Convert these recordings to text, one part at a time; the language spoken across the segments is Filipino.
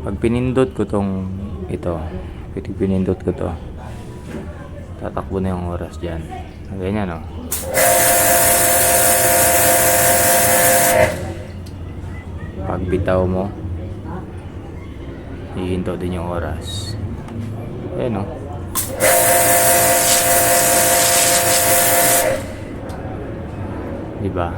Pag pinindot ko tong ito, pinindot ko to, tatakbo na yung oras dyan. Ganyan, no? Pag bitaw mo, hihinto din yung oras. Ayan, no? Diba?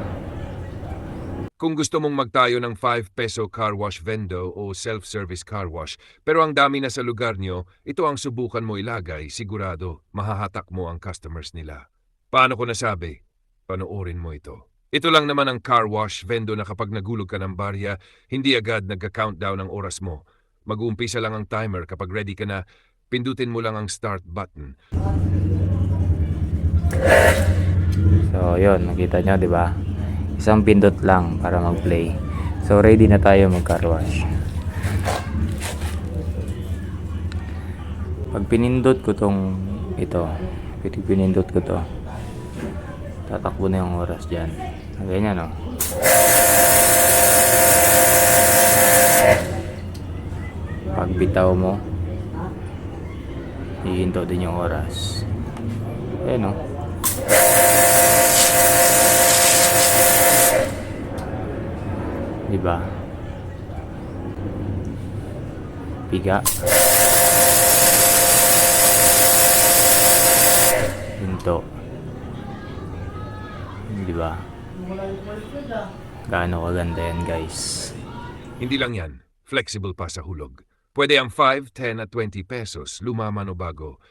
Kung gusto mong magtayo ng 5 peso car wash vendo o self-service car wash, pero ang dami na sa lugar nyo, ito ang subukan mo ilagay, sigurado, mahahatak mo ang customers nila. Paano ko nasabi? Panoorin mo ito. Ito lang naman ang car wash vendo na kapag nagulog ka ng barya, hindi agad nagka-countdown ang oras mo. Mag-uumpisa lang ang timer kapag ready ka na, pindutin mo lang ang start button. So, yun, nakita nyo, di ba? Isang pindot lang para mag-play. So, ready na tayo mag-car wash. Pag pinindot ko tong ito, pinindot ko to, tatakbo na yung oras dyan. Ganyan, no? Pag bitaw mo, hihinto din yung oras. Ayan, no? Diba? Piga. Hinto. Diba? Gaano kaganda yan, guys. Hindi lang yan, flexible pa sa hulog. Pwede ang 5, 10 at 20 pesos, lumaman o bago.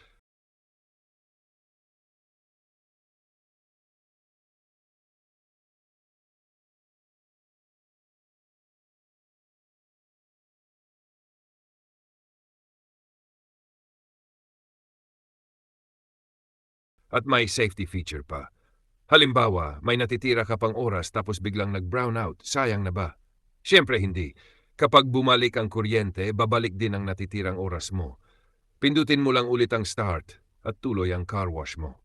At may safety feature pa. Halimbawa, may natitira ka pang oras tapos biglang nag-brown out, sayang na ba? Siyempre hindi. Kapag bumalik ang kuryente, babalik din ang natitirang oras mo. Pindutin mo lang ulit ang start at tuloy ang car wash mo.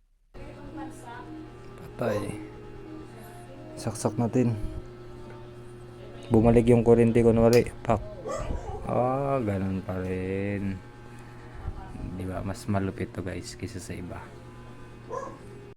Patay. Saksak natin. Bumalik yung kuryente, kunwari. Pak. Ganun pa rin. Diba? Mas malupit to, guys, kaysa sa iba.